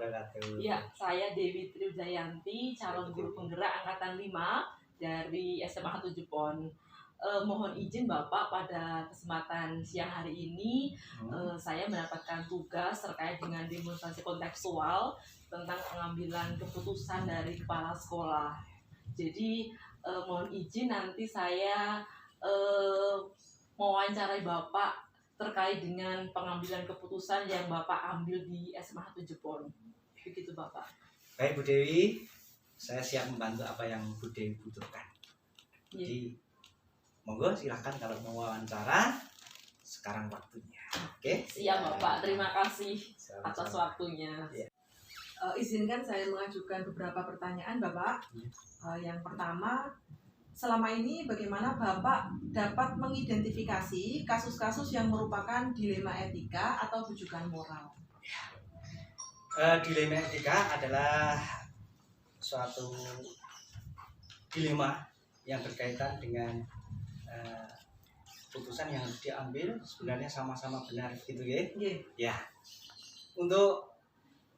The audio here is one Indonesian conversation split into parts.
wabarakatuh. Ya, saya Dewi Triudayanti, calon guru penggerak angkatan 5 dari SMA 7 PON. Mohon izin Bapak, pada kesempatan siang hari ini saya mendapatkan tugas terkait dengan demonstrasi kontekstual tentang pengambilan keputusan dari kepala sekolah. Jadi mohon izin nanti saya mewawancarai Bapak terkait dengan pengambilan keputusan yang Bapak ambil di SMA 7 PON. Begitu Bapak. Baik Bu Dewi, saya siap membantu apa yang Bu Dewi butuhkan. Jadi monggo silahkan kalau mau wawancara, sekarang waktunya. Oke? Siap Bapak, terima kasih atas waktunya. Izinkan saya mengajukan beberapa pertanyaan Bapak. Yang pertama, selama ini bagaimana Bapak dapat mengidentifikasi kasus-kasus yang merupakan dilema etika atau rujukan moral? Dilema etika adalah suatu dilema yang berkaitan dengan putusan yang harus diambil sebenarnya sama-sama benar, gitu ya? Ya. Untuk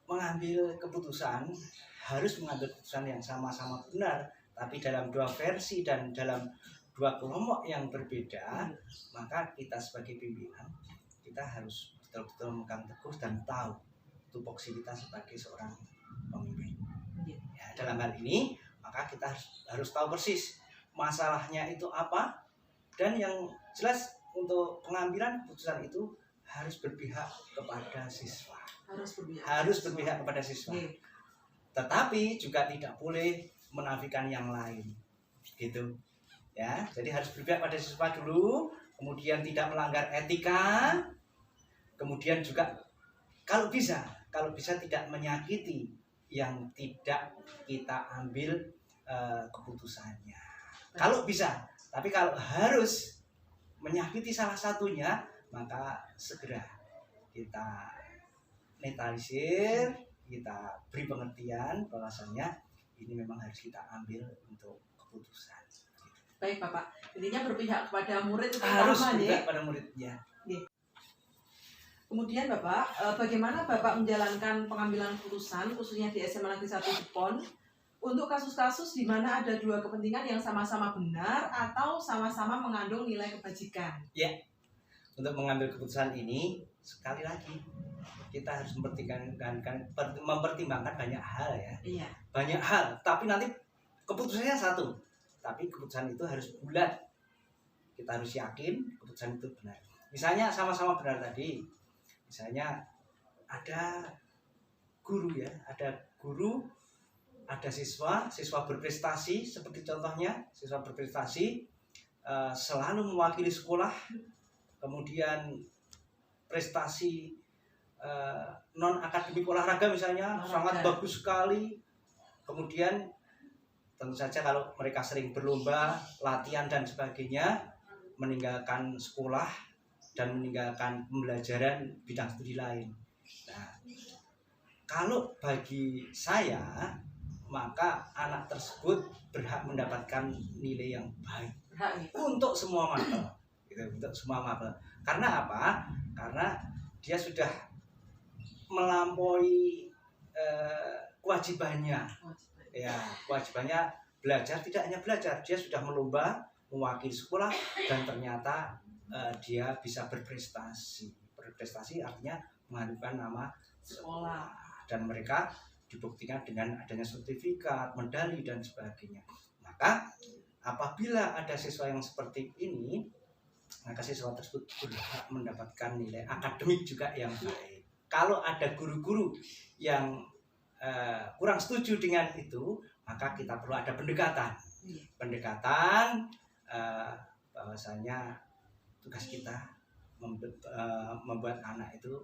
mengambil keputusan harus mengambil keputusan yang sama-sama benar, tapi dalam dua versi dan dalam dua kelompok yang berbeda, maka kita sebagai pimpinan kita harus betul-betul memegang teguh dan tahu tupoksi kita sebagai seorang pemimpin. Ya, dalam hal ini maka kita harus tahu persis masalahnya itu apa, dan yang jelas untuk pengambilan keputusan itu harus berpihak kepada siswa. Harus berpihak kepada siswa. Tetapi juga tidak boleh menafikan yang lain, gitu ya. Jadi harus berpihak pada siswa dulu, kemudian tidak melanggar etika, kemudian juga kalau bisa tidak menyakiti yang tidak kita ambil keputusannya. Kalau bisa, tapi kalau harus menyakiti salah satunya, maka segera kita netralisir, kita beri pengertian bahwasanya ini memang harus kita ambil untuk keputusan. Baik Bapak, intinya berpihak kepada murid itu harus berpihak pada muridnya. Kemudian Bapak, bagaimana Bapak menjalankan pengambilan keputusan khususnya di SMA Negeri 1 PON untuk kasus-kasus di mana ada dua kepentingan yang sama-sama benar atau sama-sama mengandung nilai kebajikan? Ya, untuk mengambil keputusan ini sekali lagi kita harus mempertimbangkan banyak hal ya. Iya. Banyak hal, tapi nanti keputusannya satu. Tapi keputusan itu harus bulat. Kita harus yakin keputusan itu benar. Misalnya sama-sama benar tadi. Misalnya ada guru ya, ada siswa berprestasi, seperti contohnya siswa berprestasi selalu mewakili sekolah, kemudian prestasi non akademik olahraga misalnya sangat bagus sekali. Kemudian tentu saja kalau mereka sering berlomba, latihan dan sebagainya, meninggalkan sekolah dan meninggalkan pembelajaran bidang studi lain. Nah, kalau bagi saya, maka anak tersebut berhak mendapatkan nilai yang baik untuk semua mapel, gitu, untuk semua mapel. Karena apa? Karena dia sudah melampaui kewajibannya. Ya, kewajibannya belajar, tidak hanya belajar, dia sudah melomba mewakili sekolah dan ternyata dia bisa berprestasi. Berprestasi artinya mengharumkan nama sekolah, dan mereka dibuktikan dengan adanya sertifikat, medali dan sebagainya. Maka apabila ada siswa yang seperti ini, maka siswa tersebut berhak mendapatkan nilai akademik juga yang baik. Kalau ada guru-guru yang kurang setuju dengan itu, maka kita perlu ada pendekatan bahwasanya tugas kita membuat anak itu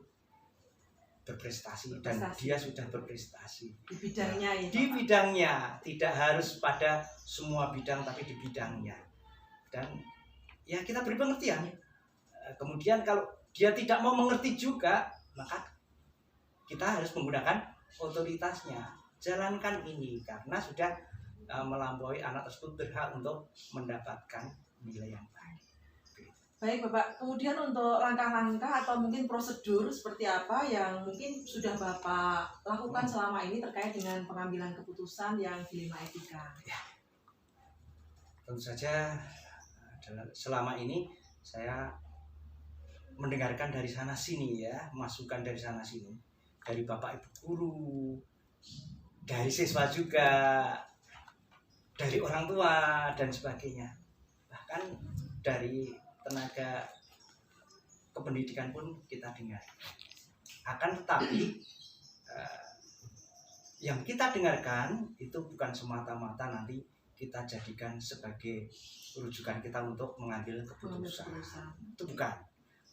berprestasi, dan dia sudah berprestasi di bidangnya ya, di bidangnya, tidak harus pada semua bidang tapi di bidangnya, dan ya kita beri pengertian. Kemudian kalau dia tidak mau mengerti juga, maka kita harus menggunakan otoritasnya. Jalankan ini karena sudah melampaui, anak tersebut berhak untuk mendapatkan nilai yang baik. Baik Bapak, kemudian untuk langkah-langkah atau mungkin prosedur seperti apa yang mungkin sudah Bapak lakukan selama ini terkait dengan pengambilan keputusan yang dilema etika? Ya, tentu saja selama ini saya mendengarkan dari sana sini ya, masukan dari sana sini, dari Bapak Ibu guru, dari siswa juga, dari orang tua dan sebagainya, bahkan dari tenaga kependidikan pun kita dengar. Akan tetapi yang kita dengarkan itu bukan semata-mata nanti kita jadikan sebagai rujukan kita untuk mengambil keputusan. Itu bukan.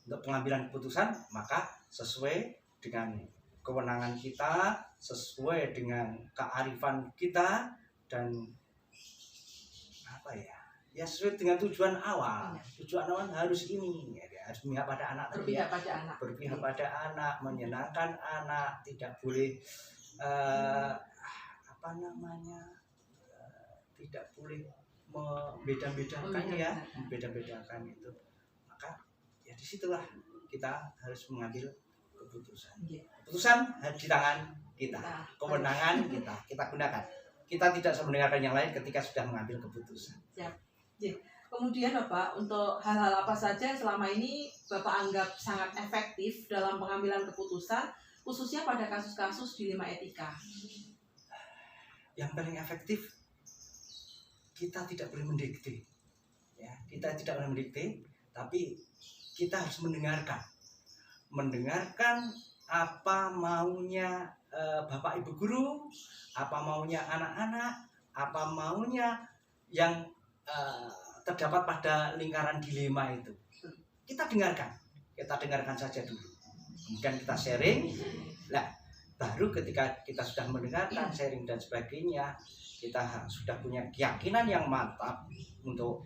Untuk pengambilan keputusan maka sesuai dengan kewenangan kita, sesuai dengan kearifan kita, dan apa ya sesuai dengan tujuan awal. Tujuan awal harus ini, harus berpihak pada anak, berpihak pada anak, menyenangkan anak, tidak boleh tidak boleh membeda-bedakan ya, membeda-bedakan itu. Maka ya disitulah kita harus mengambil keputusan. Keputusan di tangan kita, kewenangan kita gunakan. Kita tidak bisa mendengarkan yang lain ketika sudah mengambil keputusan. Siap. Kemudian Bapak, untuk hal-hal apa saja yang selama ini Bapak anggap sangat efektif dalam pengambilan keputusan, khususnya pada kasus-kasus dilema etika? Yang paling efektif, kita tidak boleh mendikte. Ya, kita tidak boleh mendikte, tapi kita harus mendengarkan apa maunya Bapak Ibu guru, apa maunya anak-anak, apa maunya yang terdapat pada lingkaran dilema itu. Kita dengarkan saja dulu. Kemudian kita sharing. Nah, baru ketika kita sudah mendengarkan, sharing dan sebagainya, kita sudah punya keyakinan yang mantap untuk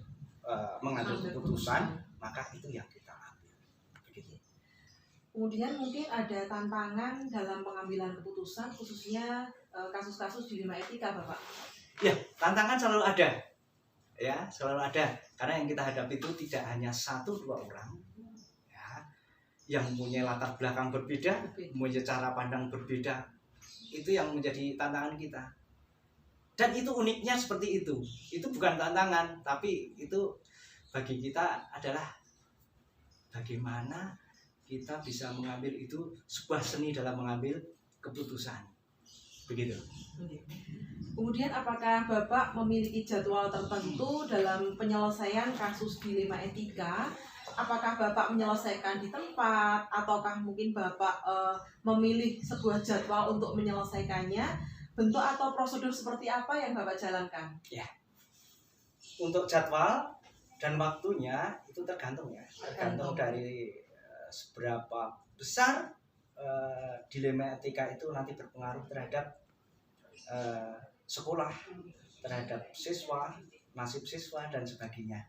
mengambil keputusan, maka itu yang kita ambil. Begitu. Kemudian mungkin ada tantangan dalam pengambilan keputusan, khususnya kasus-kasus dilema etika, Bapak. Ya, tantangan selalu ada. Ya, selalu ada. Karena yang kita hadapi itu tidak hanya 1-2 orang. Ya, yang mempunyai latar belakang berbeda, mempunyai cara pandang berbeda. Itu yang menjadi tantangan kita. Dan itu uniknya seperti itu. Itu bukan tantangan, tapi itu bagi kita adalah bagaimana kita bisa mengambil itu sebuah seni dalam mengambil keputusan. Begitu. Kemudian apakah Bapak memiliki jadwal tertentu dalam penyelesaian kasus dilema etika? Apakah Bapak menyelesaikan di tempat, ataukah mungkin Bapak memilih sebuah jadwal untuk menyelesaikannya? Bentuk atau prosedur seperti apa yang Bapak jalankan? Ya, untuk jadwal dan waktunya itu tergantung ya, tergantung dari seberapa besar dilema etika itu nanti berpengaruh terhadap sekolah, terhadap siswa, nasib siswa dan sebagainya.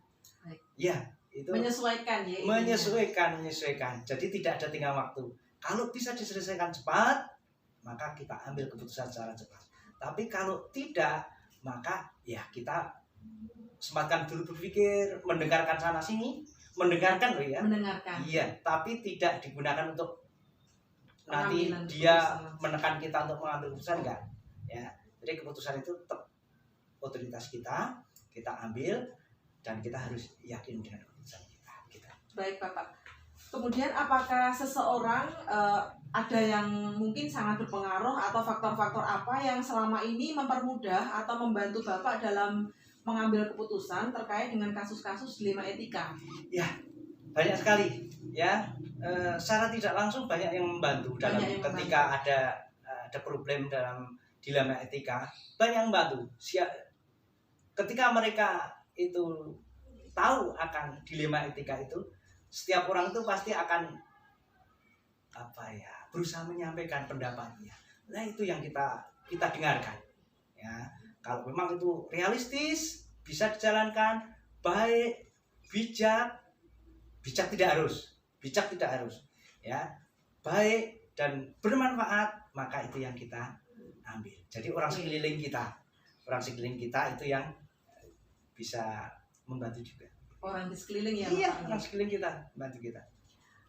Ya, itu menyesuaikan ya. Menyesuaikan. Jadi tidak ada tinggal waktu. Kalau bisa diselesaikan cepat, maka kita ambil keputusan secara cepat. Tapi kalau tidak, maka ya kita sempatkan dulu berpikir, mendengarkan sana sini, mendengarkan. Iya, tapi tidak digunakan untuk nanti dia menekan kita untuk mengambil keputusan, enggak. Ya, jadi keputusan itu tetap otoritas kita ambil dan kita harus yakin dengan keputusan kita. Baik Bapak. Kemudian apakah seseorang ada yang mungkin sangat berpengaruh atau faktor-faktor apa yang selama ini mempermudah atau membantu Bapak dalam mengambil keputusan terkait dengan kasus-kasus dilema etika? Ya, banyak sekali ya. Secara tidak langsung banyak yang membantu ketika ada problem dalam dilema etika, banyak yang membantu. Ketika mereka itu tahu akan dilema etika itu, setiap orang itu pasti akan berusaha menyampaikan pendapatnya. Nah, itu yang kita dengarkan. Ya, kalau memang itu realistis, bisa dijalankan, baik, bijak tidak harus. Ya, baik dan bermanfaat, maka itu yang kita ambil. Jadi orang sekeliling kita itu yang bisa membantu juga. orang di sekeliling ya Iya, Bapak. orang sekeliling kita, bantu kita.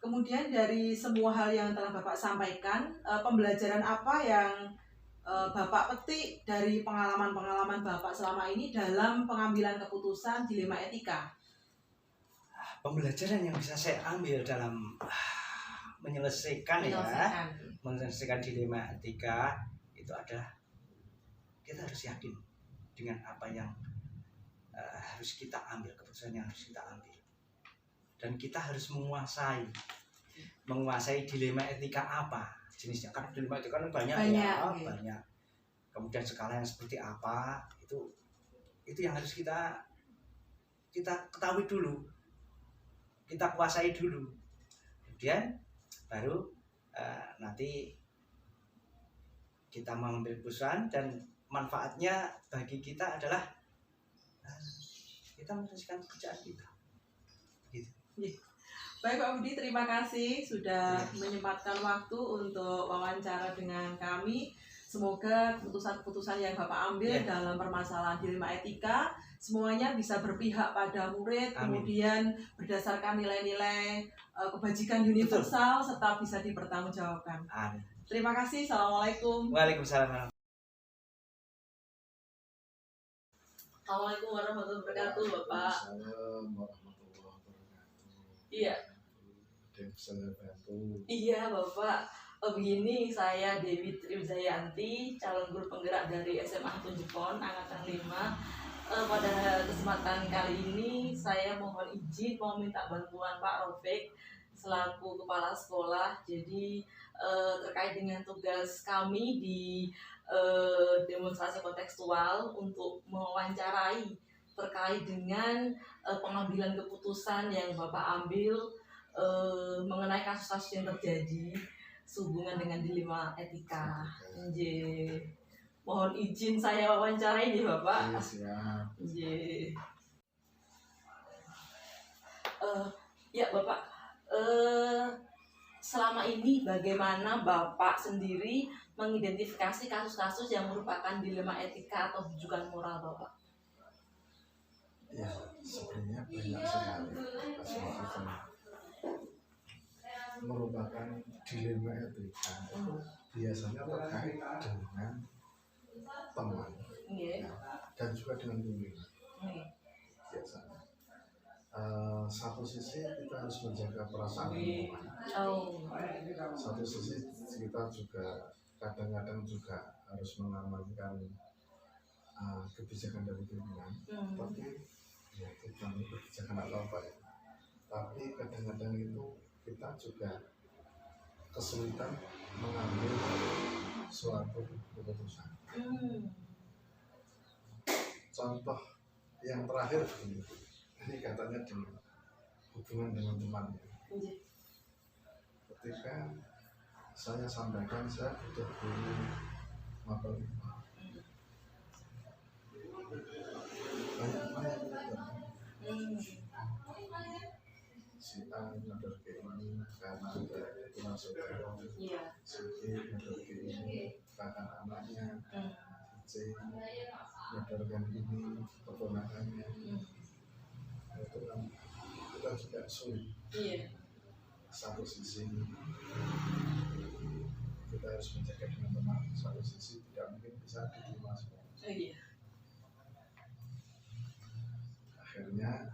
Kemudian dari semua hal yang telah Bapak sampaikan, pembelajaran apa yang Bapak petik dari pengalaman-pengalaman Bapak selama ini dalam pengambilan keputusan dilema etika? Pembelajaran yang bisa saya ambil dalam menyelesaikan dilema etika itu adalah kita harus yakin dengan apa yang harus kita ambil, keputusan yang harus kita ambil, dan kita harus menguasai dilema etika apa jenisnya. Kan dilema etika kan banyak. Banyak. Kemudian skalanya seperti apa, itu yang harus kita ketahui dulu, kita kuasai dulu. Kemudian baru nanti kita mengambil keputusan, dan manfaatnya bagi kita adalah kita menyelesaikan pekerjaan kita. Gitu. Baik Pak Budi, terima kasih sudah menyempatkan waktu untuk wawancara dengan kami. Semoga keputusan-keputusan yang Bapak ambil dalam permasalahan dilema etika semuanya bisa berpihak pada murid. Amin. Kemudian berdasarkan nilai-nilai kebajikan universal. Betul. Serta bisa dipertanggungjawabkan. Amin. Terima kasih. Assalamualaikum. Waalaikumsalam. Assalamualaikum warahmatullahi wabarakatuh, Bapak. Assalamualaikum warahmatullahi wabarakatuh. Iya. Ada yang bisa saya bantu? Iya, Bapak. Begini, saya Dewi Triuzayanti, calon guru penggerak dari SMA 7 PON Angkatan 5. Pada kesempatan kali ini saya mohon izin mau minta bantuan Pak Rofik selaku kepala sekolah. Jadi terkait dengan tugas kami di demonstrasi kontekstual untuk mewawancarai terkait dengan pengambilan keputusan yang Bapak ambil mengenai kasus-kasus yang terjadi sehubungan dengan dilema etika. Mohon izin saya wawancarai nih Bapak. Siap. Ya Bapak, selama ini bagaimana Bapak sendiri mengidentifikasi kasus-kasus yang merupakan dilema etika atau rujukan moral Bapak? Ya, sebenarnya banyak sekali kasus-kasus merupakan dilema etika. Itu biasanya terkait dengan teman, dan juga dengan pimpinan. Biasanya satu sisi kita harus menjaga perasaan teman, satu sisi kita juga kadang-kadang juga harus mengamankan kebijakan dari pimpinan. Tapi ya kita kebijakan apa ya, tapi kadang-kadang itu kita juga kesulitan mengambil suatu keputusan. Contoh yang terakhir ini katanya dengan hubungan dengan temannya. Ketika saya sampaikan saya butuh guru matematika, banyak si A nyadar ke ini karena ada hubungan saudara, si B nyadar ke ini karena anaknya, C nyadarkan ini keponakannya. Itu kan kita juga sulit. Satu sisi kita harus menjaga dengan teman, satu sisi tidak mungkin bisa diterima semua. Akhirnya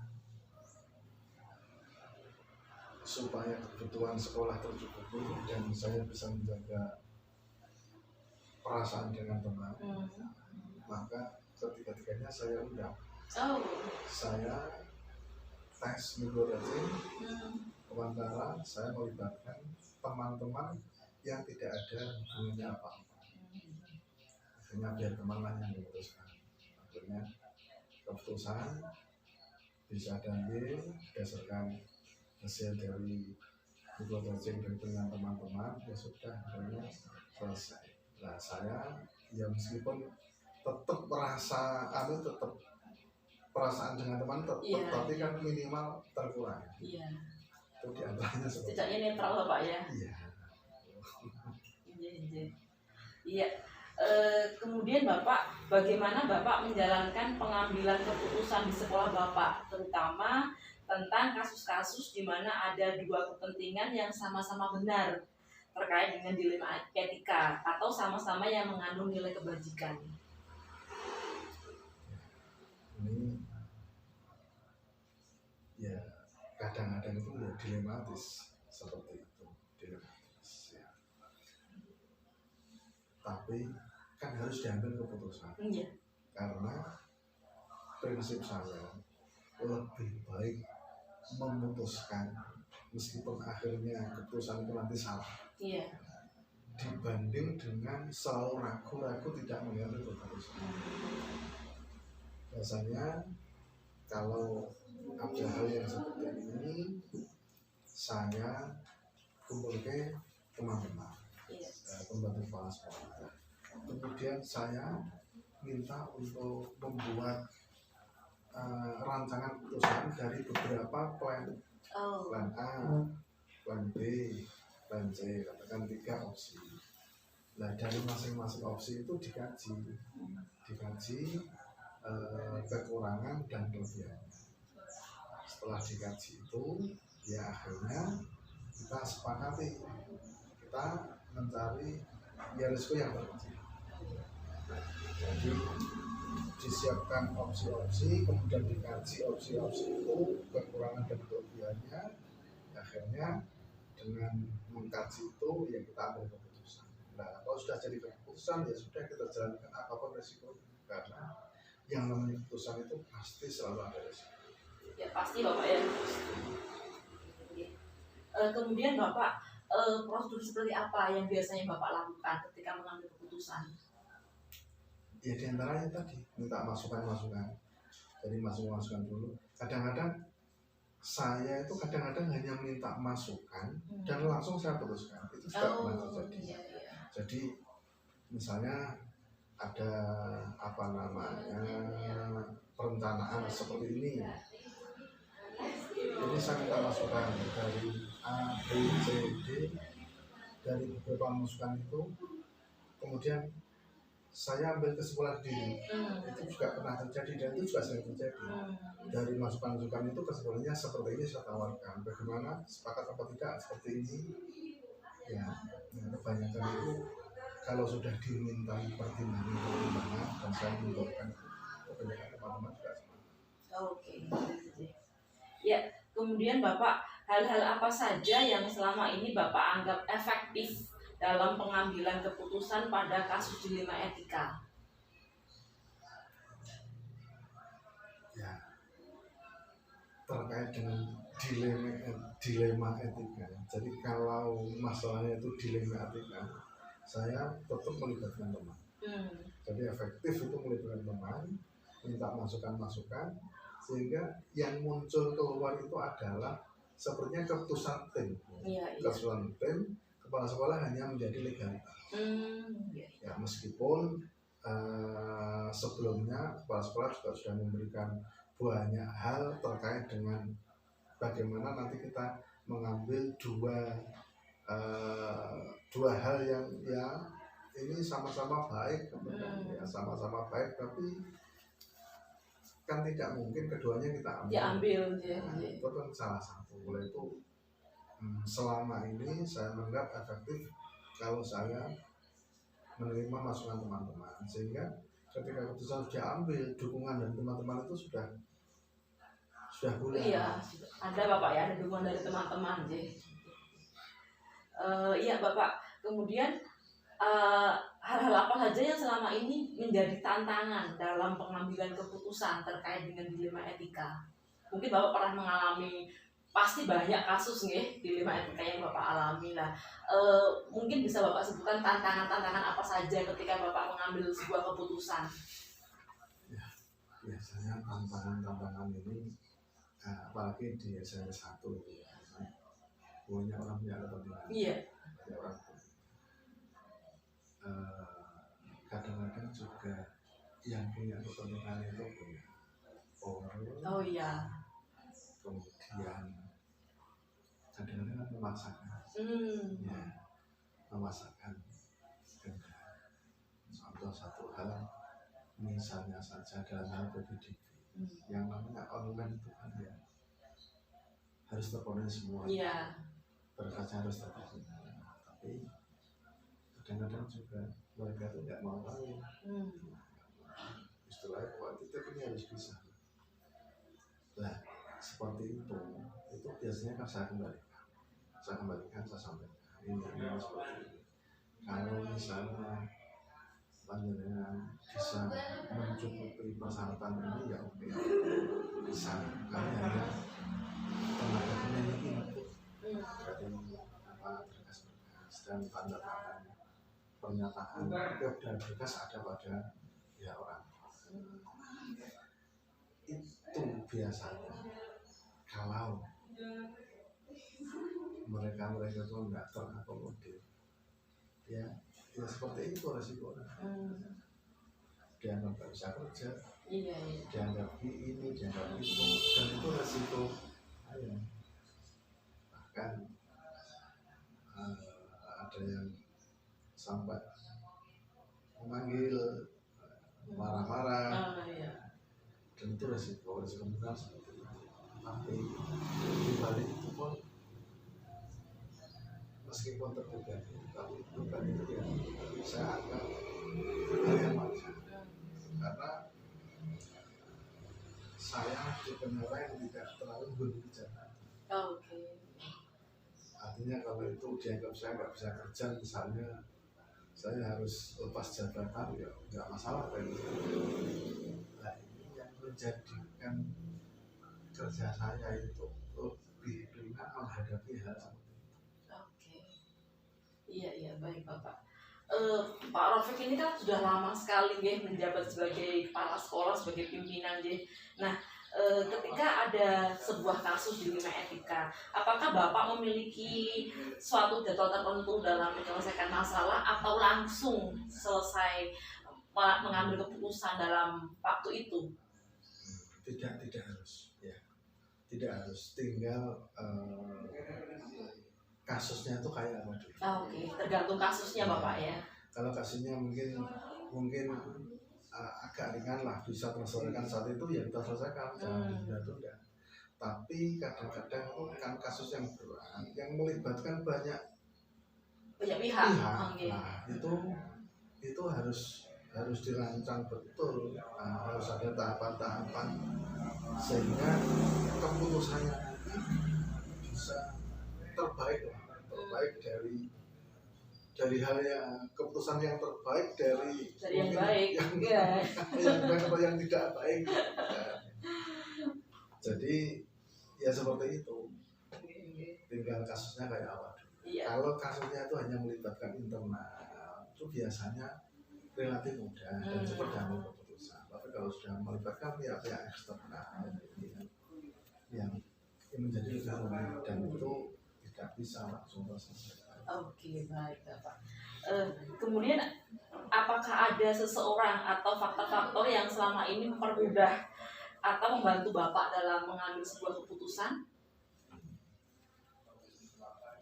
supaya kebutuhan sekolah tercukupi dan saya bisa menjaga perasaan dengan teman, maka ketiga-tiganya saya undang. Saya tes mikroresin, wawancara, saya melibatkan teman-teman yang tidak ada hubungannya apa-apa. Akhirnya biar teman-teman yang memutuskan. Akhirnya keputusan bisa diambil berdasarkan hasil dari mikroresin dan dengan teman-teman, ya sudah, akhirnya selesai. Nah saya ya meskipun tetap merasa tetap perasaan dengan teman tetap, tapi kan minimal terkurangi. Itu diantaranya seperti setidaknya netral Pak ya. Iya. Iya. Kemudian Bapak, bagaimana Bapak menjalankan pengambilan keputusan di sekolah Bapak, terutama tentang kasus-kasus di mana ada dua kepentingan yang sama-sama benar terkait dengan dilema etika atau sama-sama yang mengandung nilai kebajikan. Ini ya kadang-kadang itu ya dilematis seperti itu, dilematis ya. Tapi kan harus diambil keputusan. Iya. Karena prinsip saya lebih baik memutuskan meskipun akhirnya keputusan itu nanti salah. Iya. Dibanding dengan selalu ragu-ragu tidak mengambil keputusan. Biasanya kalau ada hal yang seperti ini, saya kumpulkan teman-teman, pembantu kepala sekolah. Kemudian saya minta untuk membuat rancangan keputusan dari beberapa plan A, plan B, plan C, katakan 3 opsi. Nah dari masing-masing opsi itu dikaji kekurangan dan kelebihannya. Setelah dikaji itu, ya akhirnya kita sepakati, kita mencari ya risiko yang terkecil. Jadi disiapkan opsi-opsi, kemudian dikaji opsi-opsi itu kekurangan dan kelebihannya. Akhirnya dengan mengkaji itu ya kita ambil keputusan. Nah kalau sudah jadi keputusan ya sudah kita jalankan apapun risiko, karena yang namanya keputusan itu pasti selalu ada risiko. Ya pasti Bapak ya. Kemudian Bapak, prosedur seperti apa yang biasanya Bapak lakukan ketika mengambil keputusan? Ya diantaranya tadi minta masukan-masukan. Jadi masukan dulu. Kadang-kadang saya itu hanya minta masukan dan langsung saya putuskan. Itu juga pernah terjadi. Iya. Jadi misalnya ada perencanaan seperti ini. Jadi saya minta masukan dari A, B, C, D. Dari beberapa masukan itu, kemudian saya ambil kesimpulan diri. Itu juga pernah terjadi dan itu juga sering terjadi. Dari masukan-masukan itu kesimpulannya seperti ini saya tawarkan. Bagaimana, sepakat apa tidak seperti ini? Ya, kebanyakan itu kalau sudah diminta pertimbangan dan saya menunjukkan kebanyakan teman-teman juga sama. Oke. Ya, kemudian Bapak, hal-hal apa saja yang selama ini Bapak anggap efektif dalam pengambilan keputusan pada kasus dilema etika? Ya, terkait dengan dilema etika. Jadi kalau masalahnya itu dilema etika, saya tetap melibatkan teman. Jadi efektif itu melibatkan teman, minta masukan-masukan, sehingga yang muncul keluar itu adalah sepertinya keputusan tim. Keputusan tim, kepala sekolah hanya menjadi legalitas. Ya meskipun sebelumnya kepala sekolah juga sudah memberikan banyak hal terkait dengan bagaimana nanti kita mengambil dua hal yang ya ini sama-sama baik, ya sama-sama baik, tapi kan tidak mungkin keduanya kita ambil. Itu kan salah satu. Oleh itu selama ini saya menganggap efektif kalau saya menerima masukan teman-teman, sehingga ketika keputusan diambil, dukungan dari teman-teman itu sudah bulat. Iya, ada Bapak ya, ada dukungan dari teman-teman. Iya Bapak, kemudian hal-hal apa saja yang selama ini menjadi tantangan dalam pengambilan keputusan terkait dengan dilema etika? Mungkin Bapak pernah mengalami, pasti banyak kasus nih dilema etika yang Bapak alami lah. Mungkin bisa Bapak sebutkan tantangan-tantangan apa saja ketika Bapak mengambil sebuah keputusan? Ya, biasanya tantangan ini apalagi di SMP 1 itu ya, banyak orang punya kepentingan. Iya. Kadang-kadang juga yang punya kepentingan itu punya power. Oh iya. Kemudian kadang-kadang memaksakan. Ya, memaksakan. contoh satu hal, misalnya saja dalam hal PPDB, yang namanya online itu kan ya harus terpenuhi semua, berkasnya harus terpenuhi, tapi kadang-kadang juga mereka itu nggak mau tahu. Istilahnya kuantitatif ini harus bisa. Nah, seperti itu biasanya kan saya kembalikan, saya sampaikan. Ini seperti ini. Kalau misalnya panjenengan bisa mencukupi persyaratan ini ya oke, bisa. Kami hanya tenaga peneliti input dari berkas-berkas dan tanda tangan pernyataan dan berkas ada pada ya orang. Itu biasanya kalau mereka itu nggak terakomodir, ya seperti itu resikonya. Dianggap nggak bisa kerja, dianggap ini, dianggap itu, dan itu resiko. Bahkan ada yang sampai memanggil, marah-marah, dan itu resiko benar seperti itu. Tapi di balik itu pun meskipun terbuka, tapi bukan itu ya saya anggap hal yang wajar, karena saya bukan orang yang tidak terlalu berbicara. Artinya kalau itu dianggap saya nggak bisa kerja, misalnya saya harus lepas jabatan, ya nggak masalah kan. Nah, ini yang menjadikan kerja saya itu lebih ringan menghadapi hal seperti itu. Iya, baik Bapak. Pak Rafiq ini kan sudah lama sekali menjabat sebagai kepala sekolah, sebagai pimpinan. Nah, ketika ada sebuah kasus di lima etika, apakah Bapak memiliki suatu jadwal tertentu dalam menyelesaikan masalah atau langsung selesai mengambil keputusan dalam waktu itu? Tidak harus, ya. Tidak harus, tinggal kasusnya itu kayak apa dulu. Tergantung kasusnya Bapak ya. Kalau kasusnya mungkin agak ringan lah, bisa terselesaikan saat itu ya kita selesaikan, jangan ditunda-tunda. Tapi kadang-kadang kan kasus yang berat, yang melibatkan banyak pihak. Nah, itu harus dirancang betul. Nah, harus ada tahapan-tahapan sehingga keputusannya nanti bisa terbaik dari hal yang keputusan yang terbaik dari yang baik yang baik atau yang tidak baik. Jadi ya seperti itu, tinggal kasusnya kayak apa. Kalau kasusnya itu hanya melibatkan internal, itu biasanya relatif mudah dan cepat diambil keputusan. Tapi kalau sudah melibatkan pihak-pihak eksternal yang menjadi lebih rumit, dan itu tidak bisa langsung selesai. Baik Bapak. Kemudian apakah ada seseorang atau faktor-faktor yang selama ini mempermudah atau membantu Bapak dalam mengambil sebuah keputusan?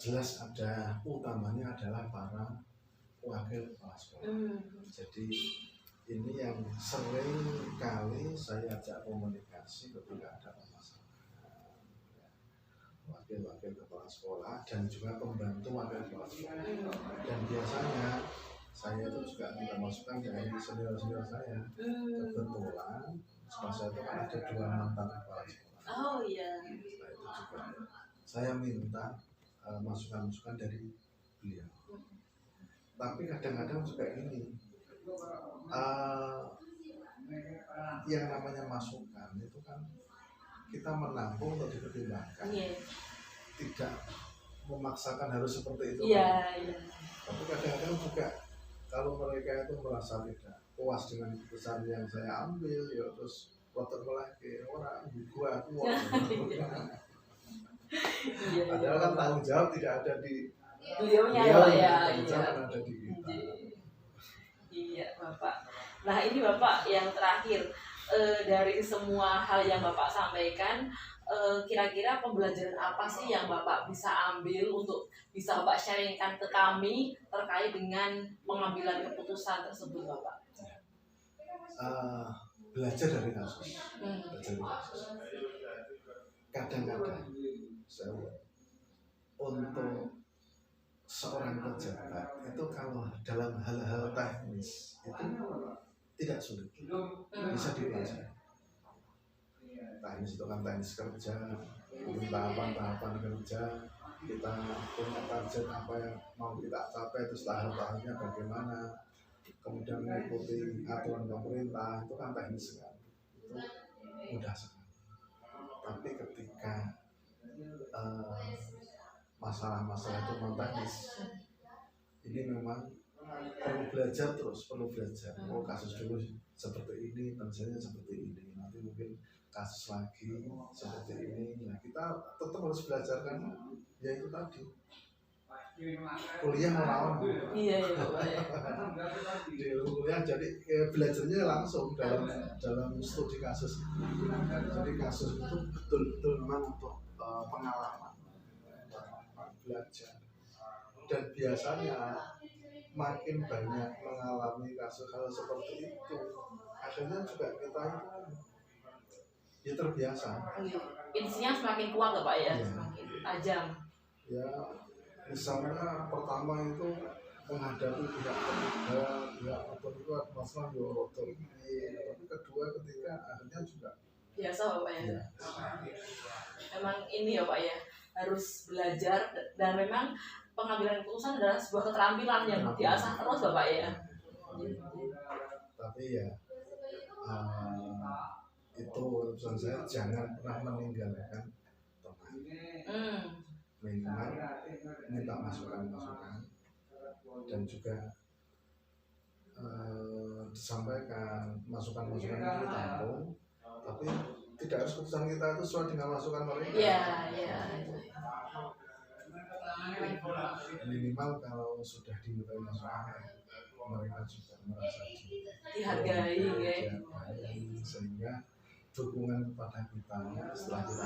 Jelas ada, utamanya adalah para wakil kepala sekolah. Jadi ini yang sering kali saya ajak komunikasi ketika ada masalah. Wakil-wakil kepala sekolah dan juga pembantu wakil kepala sekolah. Dan biasanya saya itu juga minta masukan dari senior-senior saya. Kebetulan sekolah saya itu kan ada 2 mantan kepala sekolah. Setelah itu juga saya minta masukan-masukan dari beliau. Tapi kadang-kadang juga ini yang namanya masukan itu kan kita menampung untuk dipertimbangkan, tidak memaksakan harus seperti itu. Tapi kadang-kadang juga kalau mereka itu merasa tidak puas dengan keputusan yang saya ambil, ya terus protokol lagi orang gua padahal kan tanggung jawab tidak ada di beliaunya ada di kita. Iya Bapak. Nah ini Bapak yang terakhir, dari semua hal yang Bapak sampaikan, kira-kira pembelajaran apa sih yang Bapak bisa ambil untuk bisa Bapak sharingkan ke kami terkait dengan pengambilan keputusan tersebut Bapak? belajar dari kasus. Kadang-kadang saya lihat untuk seorang pejabat itu kalau dalam hal-hal teknis itu tidak sulit, bisa dipelajari. Teknis itu kan teknis kerja, tahapan-tahapan kerja, kita punya target apa yang mau kita capai, terus tahap-tahapnya bagaimana, kemudian mengikuti aturan pemerintah, itu kan teknis sekali, itu mudah sekali. Tapi ketika masalah-masalah itu non teknis, ini memang perlu belajar terus, perlu belajar. Oh, kasus dulu seperti ini, tensinya seperti ini, nanti mungkin kasus lagi seperti ini. Nah, kita tetap harus belajar kan, ya itu tadi. Kuliah melawan. Iya, iya. Di kuliah jadi belajarnya langsung dalam studi kasus. Jadi kasus itu betul-betul memang untuk pengalaman, belajar. Dan biasanya makin banyak mengalami kasus hal seperti itu, akhirnya juga kita itu ya terbiasa. Insinya semakin kuat Pak ya, semakin tajam. Ya, misalnya pertama itu menghadapi pihak ketiga, pihak apa itu masalah otor ini, tapi kedua ketiga akhirnya juga biasa Pak ya. Ya. Memang ini ya Pak ya, harus belajar dan memang pengambilan keputusan adalah sebuah keterampilan yang diasah terus Bapak ya. Tapi ya itu pesan saya, jangan pernah meninggalkan teman. Minimal minta masukan-masukan dan juga disampaikan masukan-masukan itu ditampung, tapi tidak harus keputusan kita itu sesuai dengan masukan mereka. Iya, iya. Minimal kalau sudah dimintai masukan, mereka juga merasa dihargai ya. Sehingga dukungan kepada kita setelah kita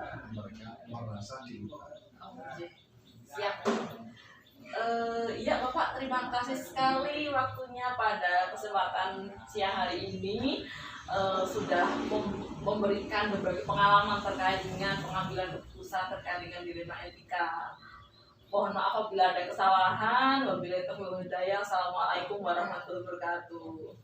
ambil mereka merasa dihargai. Siap. Iya Bapak, terima kasih sekali waktunya pada kesempatan siang hari ini. Sudah memberikan beberapa pengalaman terkait dengan pengambilan keputusan terkait dengan dilema etika. Mohon maaf apabila ada kesalahan. Wabillahi taufiq wal hidayah. Assalamualaikum warahmatullahi wabarakatuh.